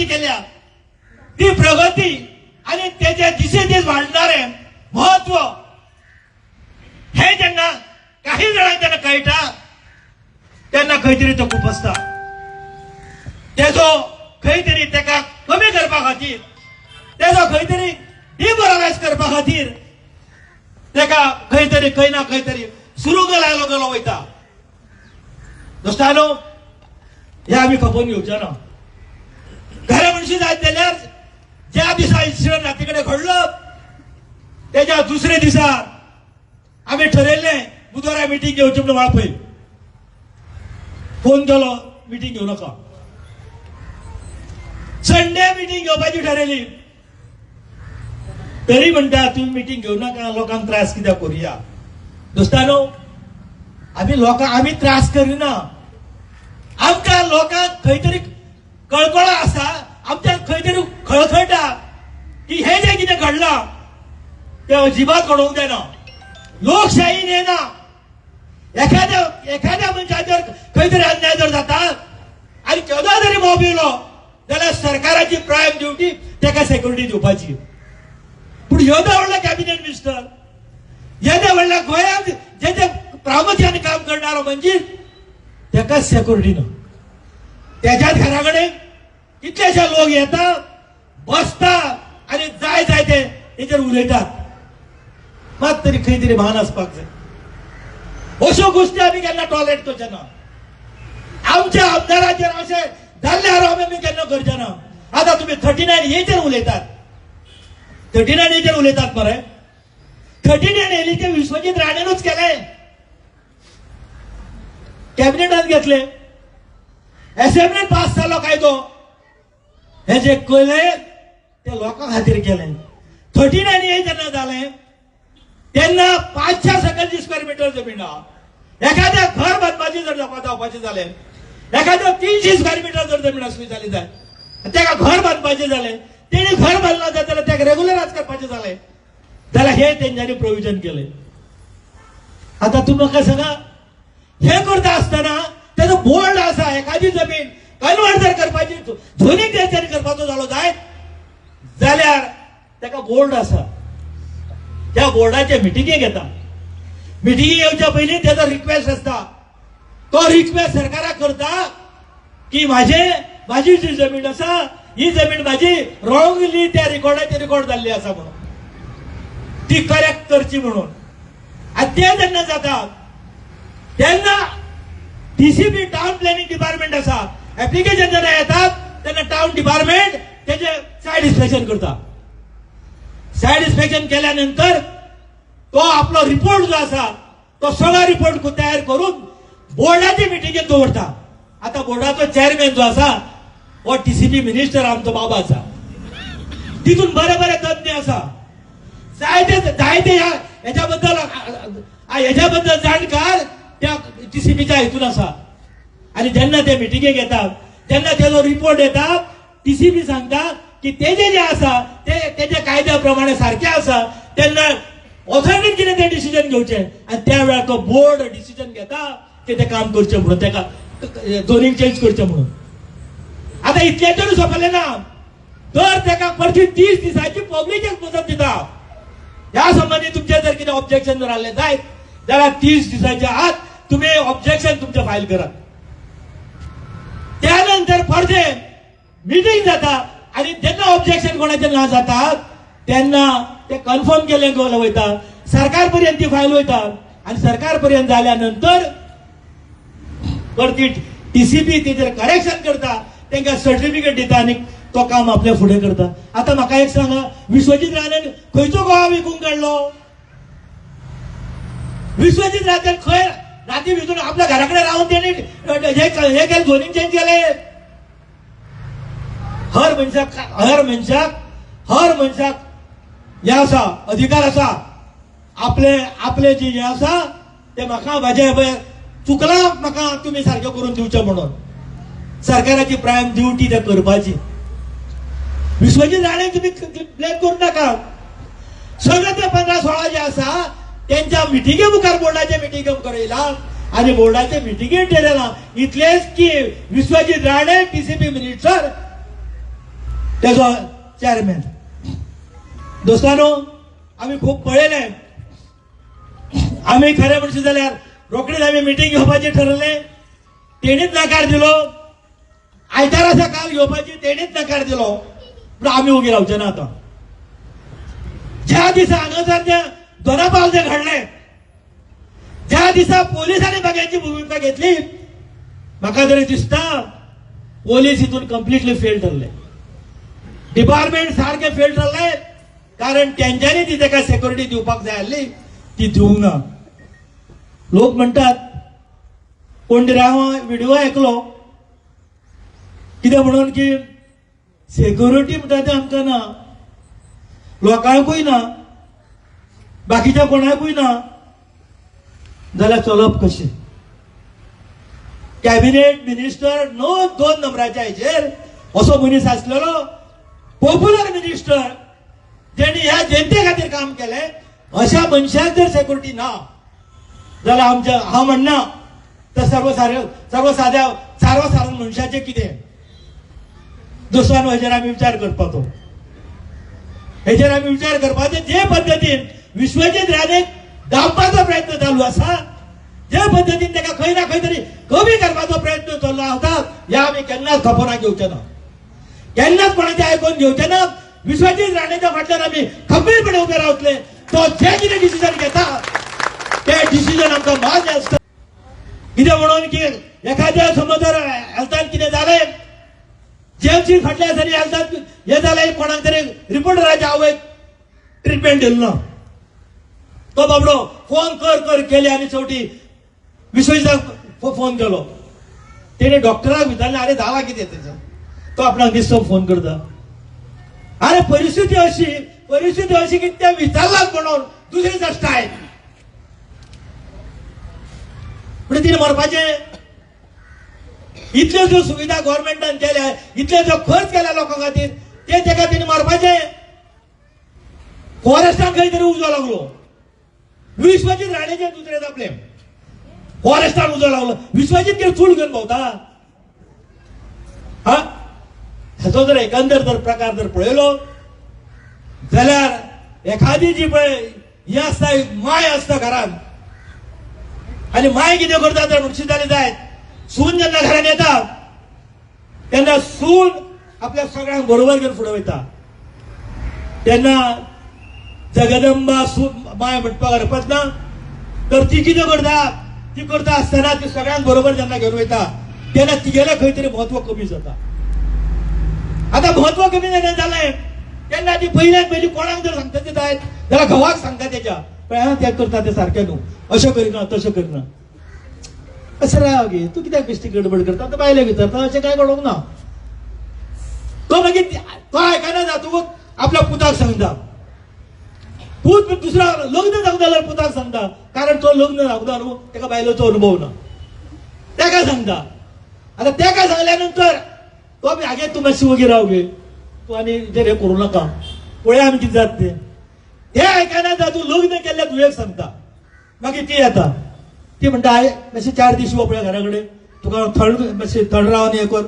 जी केल्या ती प्रगती आणि त्याच्या दिशेने वाढणारे महत्व हे ज्यांना काही जणांना त्यांना कळटा त्यांना खंयतरी तो खूप असता त्याचो खंयतरी ताका कमी करपा खातीर त्याचो खंयतरी डिमोरलायज करपा खातीर ताका खंयतरी खंय ना खंयतरी सुरू गेलो वयता दोस्तानो हे आमी खपोवन घेवचे ना घरा म्हणशी जायत जाल्यार ज्या दिसा इन्सिडंट राती कडेन घडलो त्याच्या दुसरे दिसा आम्ही ठरयल्लें बुधवारा मिटींग घेवची म्हणून वाळपय फोन केलो मिटींग घेऊ नका संडे मिटींग घेवपाची ठरयली तरी म्हणटा तुम्ही मिटींग घेऊ नका लोकांक त्रास कित्याक करूया दोस्तानो आम्ही त्रास करिना आमकां लोकांक खंयतरी कळकळो आसा आमच्या खंयतरी खळखळटा की हे जे कितें घडलां ते अजिबात घडोवंक जायना लोकशाही येना एखाद्या मनशाचेर खंयतरी अन्याय जर जाता आनी केदो जरी मोब येयलो जाल्यार सरकाराची प्रायम ड्युटी ताका सेक्युरिटी दिवपाची पूण येदो व्हडलो कॅबिनेट मिनिस्टर येदो व्हडल्या गोंयांत जे प्रामुख्यान काम करणारो मंजीर ताका सेक्युरिटी ना त्याच्याच घरा कडेन कितलेशे लोक येता बसता आनी जाय ते तेचेर उलयतात मात तरी खंय तरी भान आसपाक जाय अश्यो गोश्टी आमी केन्ना टॉलरेट करचे ना आमच्या आमदाराचेर अशें जाल्ल्यार आमी केन्ना करचे ना आतां तुमी 39 एचेर उलयतात 39 एचेर उलयतात मरे 39 एली ते विश्वजीत राणेनूच केले कॅबिनेटान घेतले असेंब्लीत पास जालो कायदो हे जे केले ते लोकां खातीर केले 39 ए जेन्ना जालें तेन्ना 500 सकलची स्क्वेअर मीटर जमीन आहा एखाद्या घर बांदपाची जर जावपाचें जालें एखाद्या 300 स्क्वेअर मीटर जर जमीन आसली जाली जाय ताका घर बांदपाचें जालें तेणी घर बांदला जाल्यार ताका रेग्युलरायज करपाचें जालें जाल्यार हे तेंच्यांनी प्रोविजन केलें आतां तुमी म्हाका सांगा हे करता आसतना तेजो बोर्ड आसा एखादी जमीन कन्वर्ट जर करपाची झोनीक तेंच्यांनी करपाचो जालो जायत जाल्यार ताका बोर्ड आसा त्या बोर्डाचे मिटिंगेक येता मिटिंगेक येवच्या पयलीं तेजो रिक्वेस्ट आसता तो रिक्वेस्ट सरकाराक करता की माझी जी जमीन आसा ही जमीन माझी रॉंगली त्या रिकॉर्डाचेर रिकॉर्ड जाल्ली आसा म्हणून ती करेक्ट करची म्हणून आनी ते जेन्ना जाता तेन्ना टीसीपी टाउन प्लॅनिंग डिपार्टमेंट आसा एप्लिकेशन जेन्ना येतात तेन्ना टाउन डिपार्टमेंट तेजे सायड इन्स्पेक्शन करता सायड इन्स्पेक्शन केल्यानंतर तो आपलो रिपोर्ट जो आसा तो सगळो रिपोर्ट तयार करून बोर्डाची मिटिंगेक दवरता आता बोर्डाचो चेअरमॅन जो आसा हो टीसीपी मिनिस्टर आमचो बाबा आसा तितून बरे तज्ञ आसा जायते ह्याच्या जाणकार त्या टीसीपीच्या हितून आसा आणि जेन्ना ते मिटिंगेक येतात तेन्ना तेजो रिपोर्ट येता टीसीपी सांगता की तेजे जे आसा तेजे कायद्या प्रमाणे सारखे आसा तेन्ना ऑथॉरिटीन कितें ते डिसिजन घेवचे आणि त्या वेळार तो बोर्ड डिसिजन घेता की ते काम करचे म्हणून ताका झोनिंग चेंज करचे म्हणून आता इतल्याचेर सोंपलें ना तर ताका परती 30 दिसांची पब्लीक मुदत दिता ह्या संबंधी तुमचे जर कितें ऑब्जेक्शन जर आसलें जायत जाल्यार 30 दिसांच्या आत तुम्ही ऑब्जेक्शन तुमचे फायल करात त्यानंतर परते मीटिंग जाता आणि जेन्ना ऑब्जेक्शन कोणाचे ना जातात तेन्ना ते कन्फर्म केले वयता सरकार पर्यंत ती फायल वयता आणि सरकार पर्यंत जाल्यानंतर परती टीसीपी तेजेर करेक्शन करता तांकां सर्टिफिकेट दिता आणि तो काम आपल्या फुडें करता आता म्हाका एक सांगा विश्वजीत राणेन खंयचो गोवा विकूंक काडलो विश्वजीत राणेन खंय राती भितून आपल्या घरा कडेन रावन तेणी हे केलें झोनिंग चेंज केलें हर मनशाक हे आसा अधिकार आसा आपले जे आसा ते म्हाका म्हाजे चुकला म्हाका तुमी सारकें करून दिवचें म्हणून सरकाराची प्रायम ड्युटी ते करपाची विश्वजीत राणे तुम्ही ब्लेम करू नका सगळे ते 15-16 जे आसा त्यांच्या मिटिंगे मुखार बोर्डाचे मिटिंगे मुखार येयला आणि बोर्डाचे मिटिंगे ठरयला इतलेच की विश्वजीत राणे टीसीपी मिनिस्टर त्याचो चेअरमॅन. दोस्तानो, आम्ही खूप पळयले. आम्ही खरें म्हणशी जाल्यार रोखडीच आम्ही मिटींग घेवपाचें ठरवले. तेणीच नकार दिलो. आयतारा सकाळ घेवपाची तेणीच नकार दिलो. पण आम्ही उगी रावचे ना. आता ज्या दिसा हांगासर जे दोनापावल जे घडले, ज्या दिसा पोलिसांनी बघायची भूमिका घेतली, म्हाका तरी दिसता पोलीस हितून कंप्लिटली फेल ठरले. डिपार्टमेंट सारखे फेल ठरले. कारण तेंच्यांनी ती ताका सेक्युरिटी दिवपाक जाय आसली, ती दिवंक ना. लोक म्हणटात, कोण तरी हांव व्हिडिओ आयकलो, कितें म्हणून की सेक्युरिटी म्हणटा ते आमकां ना, लोकांकूय ना, बाकीच्या कोणाकूय ना, जाल्यार चलप कशें? कॅबिनेट मिनिस्टर दोन नंबराच्या हेचेर असो मनीस आसलेलो, पॉप्युलर मिनिस्टर, जेणे ह्या जनते खातीर काम केलें, अशा मनशाक जर सेक्युरिटी ना जाल्यार आमच्या हांव म्हणना तर सर्वसाधारण मनशाचें कितें? दुसऱ्यान हेचेर आमी विचार करपाचो. हेचेर आमी विचार करपाचो. जे पद्दतीन विश्वजीत राणेक डांबपाचो प्रयत्न चालू आसा, जे पद्दतीन ताका खंय ना खंय तरी कमी करपाचो प्रयत्न चालू आसा, हे आमी केन्नाच खपोना घेवचे ना. केन्नाच कोणाचें आयकून घेवचे ना. विश्वजीत राणेच्या फाटल्यान आमी खंबीरपणे उबे रावतले. तो जे कितें डिसिजन घेता ते डिसिजन आमकां मान्य आसता. कितें म्हणून की एखाद्या समज जर हेल्थान कितें जालें, जेमसी फाटल्या तरी हेल्थान हे जालें, कोणाक तरी रिपोर्टराच्या आवयक ट्रिटमेंट दिलो ना, तो बाबडो फोन कर केले आनी शेवटी विश्वजीताक फोन केलो. तेणे डॉक्टराक विचारलें, अरे दावा कितें तेजो? तो आपणाक दिसतो फोन करता. अरे परिस्थिती अशी की ते विचारलाच म्हणून दुसरीच स्टायल. म्हणजे तिने मरपाचें. इतल्यो ज्यो सुविधा गव्हर्नमेंटान केल्या, इतले जो खर्च केला लोकां खातीर, ते ताका तिने मरपाचें. फॉरेस्टान खंय तरी उजो लागलो. विश्वजीत राणेचे दुसरे जापले. फॉरेस्टान उजो लागलो. विश्वजीत कितें चूड घेवन भोंवता? हा, हाचो जर एकंदर जर प्रकार जर पळयलो जाल्यार एखादी जी पळय ही आसता, माय आसता घरान, आनी माय कितें करता तर म्हणशी जाली जाय, सून जेन्ना घरान येता तेन्ना सून आपल्या सगळ्यांक बरोबर घेवन फुडें वयता. तेन्ना जगदंबा सून माय म्हणपाक हरकत ना. तर ती कितें करता? ती करता आसतना ती सगळ्यांक बरोबर जेन्ना घेवन वयता तेन्ना तिगेलें खंय तरी म्हत्व कमी जाता. आता महत्व कमी जालें तेन्ना ती पयली कोणाक जर सांगता ते जायत जाल्यार घोवाक सांगता तेच्या, पण ते करता ते सारकें न्हू, अशें करिना तशें करिना. अशें राव गे, तूं कित्याक बेश्टी गडबड करता? तो बायले विचारता, अशें कांय कळोंक ना. तो मागीर तो आयकना जातकूच आपल्या पुताक सांगता. पूत दुसरा लग्न जावंक जाल्यार पुताक सांगता, कारण तो लग्न जावंक ना न्हू, ताका बायलोचो अनुभव ना, ताका सांगता. आता ताका सांगल्या नंतर तो बी हागे तूं मातशी वगीर राव गे, तूं आनी जर हे करूं नाका, पळया आमी कितें जाता ते आयकना जातूं लग्न केल्ल्या तुवेक सांगता. मागीर ती येता, ती म्हणटा आय मातशें 4 दीस यो पळय घरा कडेन, तुका थंड मातशें थंड रावन हें कर.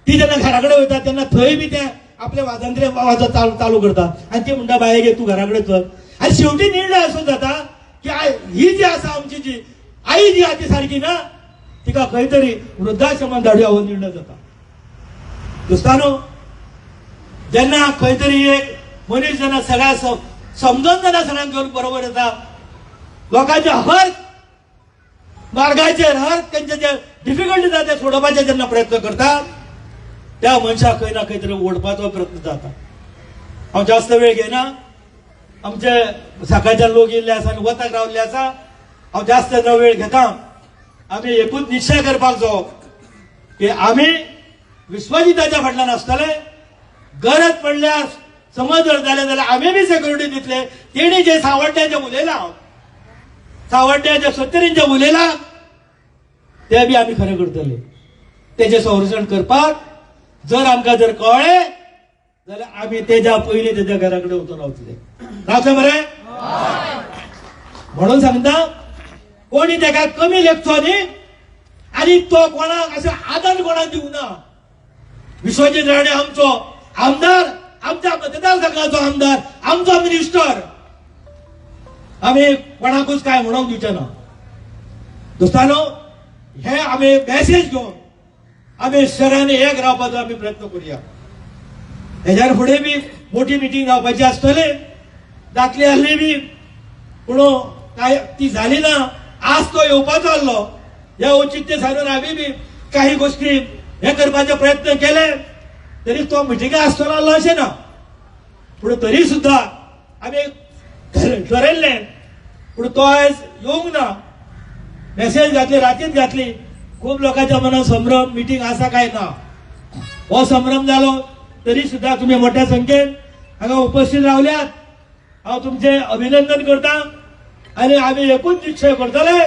ती जेन्ना घरा कडेन वयता तेन्ना थंय बी ते आपले वाजंत्रे वाजत चालू करता आनी ती म्हणटा बाये गे तूं घरा कडेन चल. आनी शेवटी निर्णय असो जाता की ही जी आसा आमची जी आई जी आहा ती सारकी ना, तिका खंय तरी वृद्धाश्रमान धाडया हो निर्णय जाता. दोस्तानो, जेन्ना खंय तरी एक मनीस जेन्ना सगळ्या समजून जेन्ना सगळ्यांक घेवन बरोबर येता, लोकांच्या हर मार्गाचेर हर तेंचे जे डिफिकल्टी जाता ते सोडोवपाचे जेन्ना प्रयत्न करता, त्या मनशाक खंय ना खंय तरी ओडपाचो प्रयत्न जाता. हांव जास्त वेळ घेना. आमचे सकाळच्यान लोक येयल्ले आसा आनी वताक रावल्ले आसा. हांव जास्त वेळ घेता. आमी एकूच निश्चय करपाक जाय की आमी विश्वजिताच्या फाटल्यान आसतले. गरज पडल्यार समज जर जालें जाल्यार आमी बी सेक्युरिटी दितले. तेणी जे सावड्ड्याचे उलयला, सावड्ड्याच्या 70 उलयला ते बी आमी खरें करतले. तेजे संरक्षण करपाक जर आमकां जर कळ्ळें जाल्यार आमी तेज्या पयलीं तेज्या घरा कडेन वचून रावतले. रावतले मरे? म्हणून सांगता, कोणी ताका कमी लेखचो न्ही आनी तो कोणाक असो आदर कोणाक दिवं ना. विश्वजीत राणे आमचो आमदार आमच्या मतदारसंघाचो आमदार आमचो मिनिस्टर आम्ही कोणाकूच काय म्हणूंक दिवचे ना. दोस्तानो, हे आम्ही मेसेज घेऊन आम्ही सगळ्यांनी एक रावपाचो आम्ही प्रयत्न करूया. हेज्यार फुडें बी मोठी मिटींग जावपाची आसतली, जातली आहली बी, पूण काय ती झाली ना. आज तो येवपाचो आसलो. ह्या औचित्य सारून आम्ही बी काही गोष्टी हे करपाचे प्रयत्न केले, तरी तो मिटिंगा आसतलो आसलो अशें ना. पूण तरी सुद्धा आम्ही ठरयल्लें, पूण तो आयज येवंक ना. मेसेज घातली, रातीच घातली. खूप लोकांच्या मनात संभ्रम, मिटिंग आसा काय ना. हो संभ्रम जालो तरी सुद्धा तुम्ही मोठ्या संख्येन हांगा उपस्थित रावल्यात. हांव तुमचे अभिनंदन करता आणि आम्ही एकूच निश्चय करतले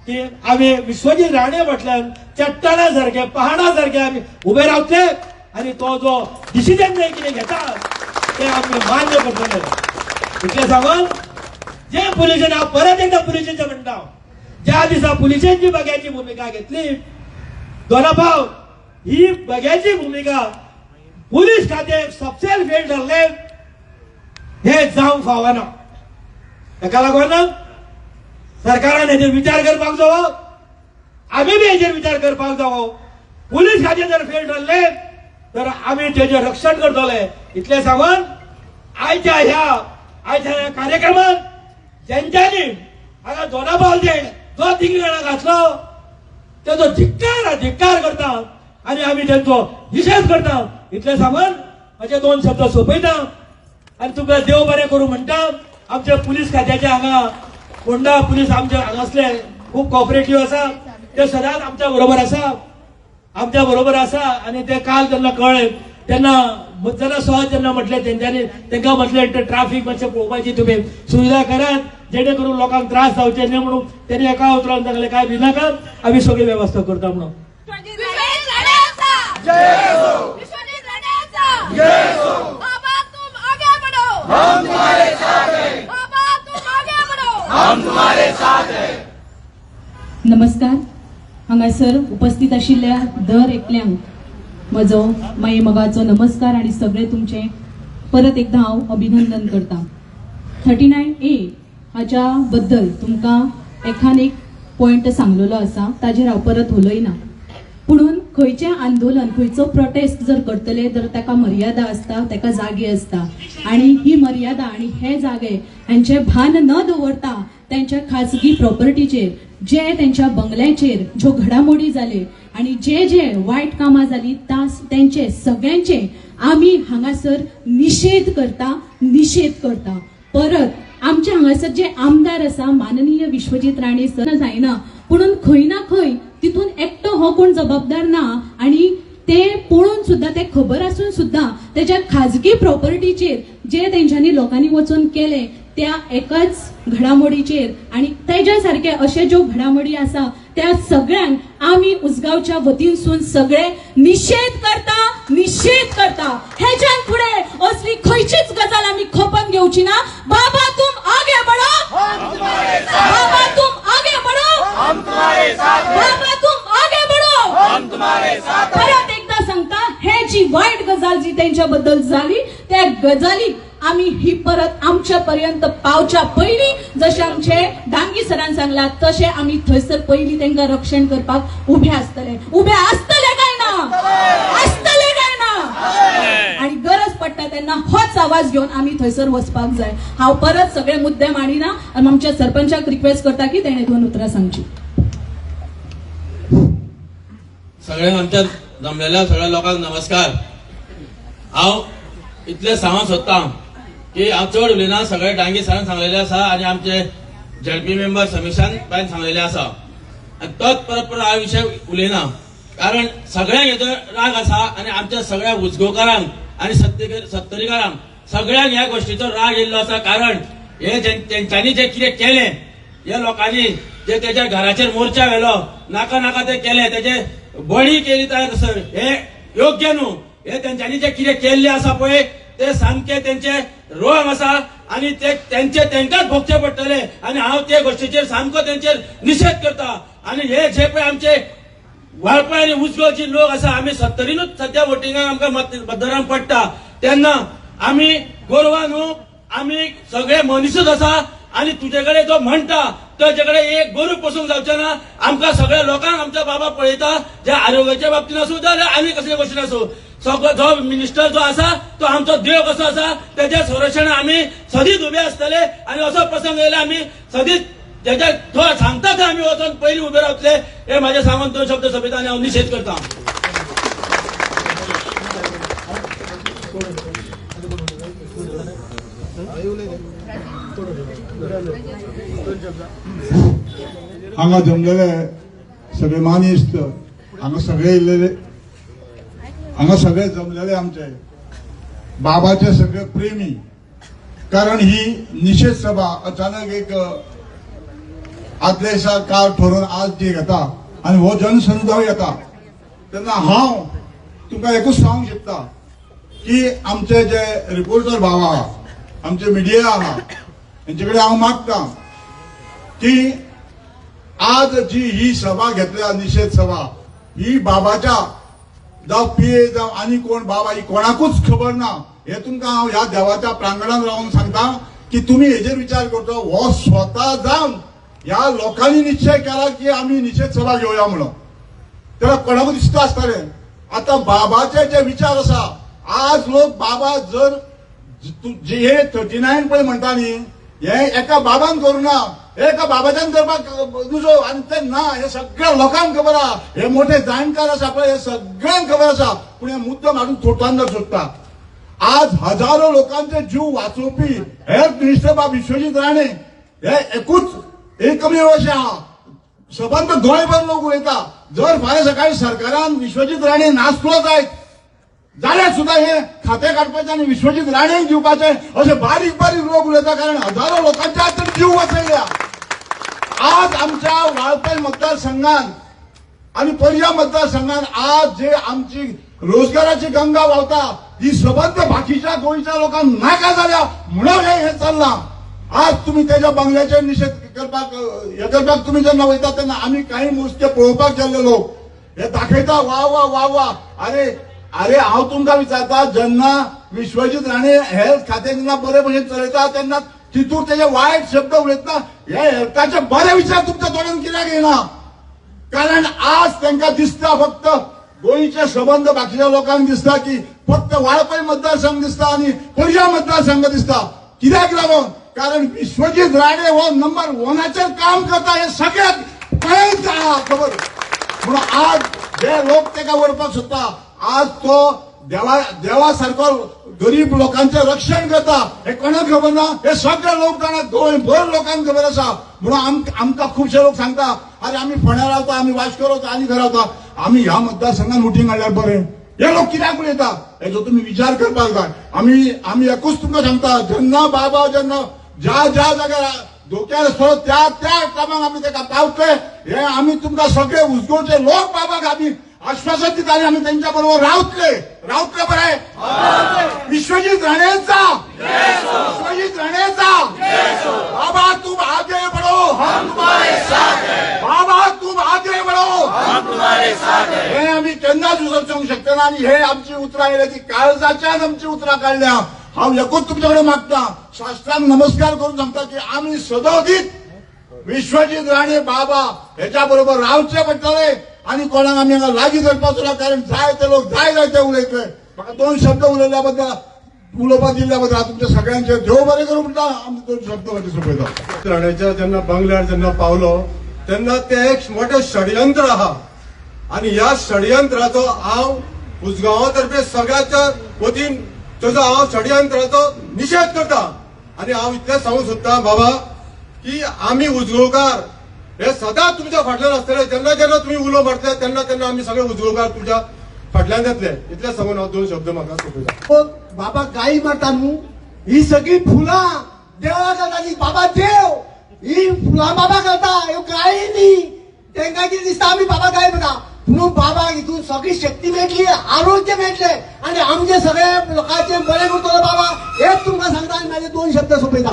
की आम्ही विश्वजीत राणे म्हटल्यार चट्टाना सारखे, पहाडा सारखे आम्ही उभे रावतले आणि तो जो डिसिजन जे कितें घेता ते आम्ही मान्य करतले. इतलें सांगून जे पुलिशेन हांव परत एकदा पुलिशेचे म्हणटा, ज्या दिसा पुलिशेची बग्याची भूमिका घेतली, दोनापाव ही बग्याची भूमिका पुलीस खाते सबसेल फेल ठरले, हे जावंक फावना. ताका लागून सरकारान हेजेर विचार करपाक जावो, आम्ही बी हेजेर विचार करपाक जावो. पुलीस खाते जर फेल ठरले तर आम्ही तेजेर रक्षण करतले. इतले सांगून आयच्या ह्या कार्यक्रमात ज्यांच्यानी हांगा दोनापावलचे जो तिंगराणा घातलो तेजो धिक्कार करता आणि आम्ही त्यांचो निषेध करता. इतले सांगून माझे दोन शब्द सोपयता आणि तुमकां देव बरें करूं म्हणटा. आमच्या पुलीस खात्याचे हांगा फोंडा पुलीस आमचे हांगासले खूप कॉपरेटिव्ह आसा, ते सदांच आमच्या बरोबर आसा आणि ते काल जेन्ना कळ्ळें तेन्ना जरा सहज जेन्ना म्हटलें तेंच्यांनी, तांकां म्हटलें ट्रॅफिक मातशें पळोवपाची तुमी सुविधा करात, जेणे करून लोकांक त्रास जावचे न्ही म्हणून तेणी एका उतरान सांगलें काय भिनाका, आम्ही सगळी व्यवस्था करता म्हणून. नमस्कार. हांगासर उपस्थित आशिल्ल्या दर एकल्यांक म्हजो माई मोगाचो नमस्कार आणि सगळे तुमचे परत एकदा हांव अभिनंदन करता. 39A हाच्या बद्दल तुमकां एखान एक पॉइंट सांगलेलो आसा, ताजेर हांव परत उलयना. पुणून खंयचें आंदोलन, खंयचो प्रोटेस्ट जर करतले तर ताका मर्यादा आसता, ताका जागे आसता आणि ही मर्यादा आणि हे जागे हांचे भान न दवरता त्यांच्या खाजगी प्रॉपर्टीचेर, जे त्यांच्या बंगल्याचेर ज्यो घडामोडी जाले आणि जे वाईट कामां जाली त्यांचे सगळ्यांचे आम्ही हांगासर निषेध करता. परत आमचे हांगासर जे आमदार आसा माननीय विश्वजीत राणे सर जायना, पुणून खंय ना खंय तितून एकटो हो कोण जबाबदार ना आणि ते पळून सुद्धा, ते खबर आसून सुद्धा त्याच्या खाजगी प्रॉपर्टीचेर जे तेंच्यांनी लोकांनी वचून केले त्या एकाच घडामोडीचेर आणि तेज्या सारखे अशे ज्यो घडामोडी आसा त्या सगळ्यांक आम्ही उसगावच्या वतीनसून सगळे निषेध करता. हेच्यान फुडें असली खंयचीच गजाल आम्ही खपन घेवची ना. बाबा तुम आगे बढ़ो, बाबा तुम आगे बढ़ो, बाबा तुम आगे बढ़ो. परत एकदा सांगता, हे जी वाईट गजाल जी त्यांच्या बद्दल झाली त्या गजाली आम्ही ही परत आमच्या पर्यंत पावच्या पयली, जशे आमचे डांगी सरान सांगला तसे आम्ही थंयसर पयली त्यांना रक्षण करपाक उभे असतले काय ना आणि गरज पडटा तेन्ना होच आवाज घेऊन आम्ही थंयसर वचपाक जाय. हांव परत सगळे मुद्दे मांडिना आणि आमच्या सरपंचाक रिक्वेस्ट करता की तेणे 2 उतरां सांगची. सगळ्यांक आमच्या जमलेल्या सगळ्या लोकांक नमस्कार. हांव इतले सांगूंक सोदतां की हांव चड उलयना, सगळे डांगी सरान सांगलेले आसा आणि आमचे झडपी मेंबर समीक्षान बायन सांगलेले आसा आणि तोच परत हा विषय उलयना, कारण सगळ्यांक हेचो राग आसा आणि आमच्या सगळ्या उजगांवकारांक आणि सत्तरीकारांक सगळ्यांक ह्या गोष्टीचो राग येयल्लो आसा. कारण हे तेंच्यांनी जे कितें केलें, ह्या लोकांनी जे तेच्या घराचेर मोर्चा व्हेलो, नाका ते केले, तेजे बळी केली तयार सर, हे योग्य न्हू. हे तेंच्यांनी जे कितें केल्लें आसा पळय ते सामके तेंचे रोग आसा आणि ते तेंकाच भोगचे पडटले आणि हांव ते गोष्टीचेर सामको तेंचेर निषेध करता. आणि हे जे पळय आमचे वाळपय आणि उसगावची लोक असा आम्ही 70च सध्या वोटिंगाक आमकां मतदारांक पडटा तेन्ना आम्ही गोरवांनू आम्ही सगळे मनीसच आसा आणि तुजे कडेन जो म्हणटा ताचे कडेन एक गोरू पसूंक जावचें ना. आमकां सगळ्या लोकांक आमचा बाबा पळयता जे आरोग्याच्या बाबतीन आसूं जाल्यार आनी कसले गोश्टीन आसूं. सगळो जो मिनिस्टर जो आसा तो आमचो देव कसो आसा त्याच्या संरक्षण आम्ही सदीच उबे आसतले आणि असो प्रसंग येयला आम्ही सदीच त्याच्या थंय सांगता थंय आम्ही वचून पयलीं उबे रावतले. हे माझे सांगून 2 शब्द सोंपयता आनी हांव निशेध करता. हांगा जमलेले सगळे मानिस्त हांगा सगळे येयलेले हांगा सगळे जमलेले आमचे बाबाचे सगळे प्रेमी. कारण ही निषेध सभा अचानक एक आदल्या दिसा काळ ठरून आज ती घेता आणि हो जनसमुदाय येता तेन्ना हांव तुमकां एकूच सांगूंक सोदता की आमचे जे रिपोर्टर भाव आहा आमचे मिडिया आहा तेंचे कडेन हांव मागतां की आज जी ही सभा घेतल्या निषेध सभा ही बाबाच्या जावं पीए जावं आनी कोण बाबा ही कोणाकूच खबर ना. हे तुमकां हांव ह्या देवाच्या प्रांगणात रावन सांगता की तुम्ही हेजेर विचार करचो. हो स्वता जावन ह्या लोकांनी निश्चय केला की आम्ही निषेध सभा घेवया म्हणून. त्याला कोणाकूच दिसता आसतलें. आता बाबाचे जे विचार आसा आज लोक बाबा जर हे 39 पळय म्हणटा न्ही हे एका बाबान करूना एका बाबाच्यान करपाक तुजो आनी ते ना हे सगळ्या लोकांक खबर आहा. हे मोठे जाणकार आसा पळय हे सगळ्यांक खबर आसा पूण हे मुद्दम हाडून तोटांना सोदता. आज हजारो लोकांचे जीव वाचोवपी हेल्थ मिनिस्टर बाब विश्वजीत राणे हे एकमेव अशे आहा. सबंद गोंयभर लोक उलयता. जर फाल्यां सकाळी सरकारान विश्वजीत राणे नासलो जायत जाल्यार सुद्धा हे खाते काडपाचे आणि विश्वजीत राणे दिवपाचे असे बारीक बारीक लोक उलयता. कारण हजारो लोकांचे आज तर जीव वाचयल्या. आज आमच्या वाळपय मतदारसंघात आणि पर्या मतदारसंघात आज जे आमची रोजगाराची गंगा व्हांवता ही सबंद बाकीच्या गोंयच्या लोकांक नाका जाल्या म्हणून हे चल्लां. आज तुम्ही त्याच्या बंगल्याचे निषेध करपाक हे करपाक तुम्ही जेन्ना वयता तेन्ना आम्ही काही मोजके पळोवपाक गेल्ले लोक हे दाखयता वा वा वा वा. अरे हांव तुमकां विचारता जेन्ना विश्वजीत राणे हेल्थ खातें जेन्ना बरे भशेन चलयता तेन्ना तितून तेजे वायट शब्द उलयतना हे हेल्थाचे बरे विचार तुमच्या तोंडान कित्याक येना. कारण आज तांकां दिसता फक्त गोंयचे संबंध बाकीच्या लोकांक दिसता की फक्त वाळपय मतदारसंघ दिसता आणि पर्या मतदारसंघ दिसता. कित्याक लागून कारण विश्वजीत राणे हो नंबर 1 काम करता हे सगळ्यात कळत खबर. म्हणून आज जे लोक ताका वरपाक सोदता आज तो देवासारखो गरीब लोकांचे रक्षण करता हे कोणाक खबर ना. हे सगळे लोक जाणा गोंयभर लोकांक खबर आसा. म्हणून आमकां खुबशे लोक सांगता अरे आम्ही फोंड्या रावता आम्ही वास्को रावता आनी खंय रावता आम्ही ह्या मतदारसंघात मिटींग हाडल्यार बरें. हे लोक कित्याक उलयता हेजो तुमी विचार करपाक जाय. आम्ही एकूच तुमकां सांगता जेन्ना बाबा जेन्ना ज्या जाग्यार धोक्यार आसतलो त्या कामाक आमी ताका पावतले. हे आमी तुमकां सगळे उसगांवचे लोक बाबाक आमी आश्वासन दिता आनी आमी तेंच्या बरोबर रावतले बरे. विश्वजीत राणेचा विश्वजीत राणेचा बाबा तुम आगे बढ़ो हम तुम्हारे साथ हैं. बाबा तुम आगे बढ़ो हम तुम्हारे साथ हैं. हे आमी केन्नाच विसरूंक शकना आनी हे आमची उतरां येयल्याची काळजाच्यान आमची उतरां काडल्या. हांव एकूच तुमचे कडेन मागता शास्त्रांक नमस्कार करून सांगता की आमी सदोदीत विश्वजीत राणे बाबा हेच्या बरोबर रावचे पडटले आणि कोणाक आमी हांगा लागीं धरपाचो ना. कारण जाय ते लोक जाय ते उलयतले. म्हाका 2 शब्द उलयल्या बद्दल उलोवपाक दिल्ल्या बद्दल तुमच्या सगळ्यांचे देव बरें करूं म्हणटा आमी 2 शब्द फाटीं सोंपयता. राणेच्या जेन्ना बंगल्यार जेन्ना पावलो तेन्ना ते एक मोठे षडयंत्र आहा आणि ह्या षडयंत्राचो हांव उसगांवा तर्फे सगळ्याच्या वतीन ताजो हांव षडयंत्राचो निशेध करता. आणि हांव इतलें सांगूंक सोदता बाबा की आमी उजगांवकार हे सदांच तुमच्या फाटल्यान आसतले. जेन्ना जेन्ना तुम्ही उलो मारतले तेन्ना तेन्ना आमी सगळे उजगांवकार तुमच्या फाटल्यान येतले. इतलें सांगून हांव 2 शब्द म्हाका सोंपयता. बाबा गाई मारता न्हू ही सगळी फुलां देवा घालताली. बाबा देव ही फुलां बाबा घालता ह्यो गायी न्ही. तांकां कितें दिसता आमी बाबा गाय मारता म्हणून बाबाक हितून सगळी शक्ती मेळटली आरोग्य मेळटले आणि आमचे सगळे लोकांचे बरें करतलो बाबा हेच तुमकां सांगता आनी म्हाजे 2 शब्द सोंपयता.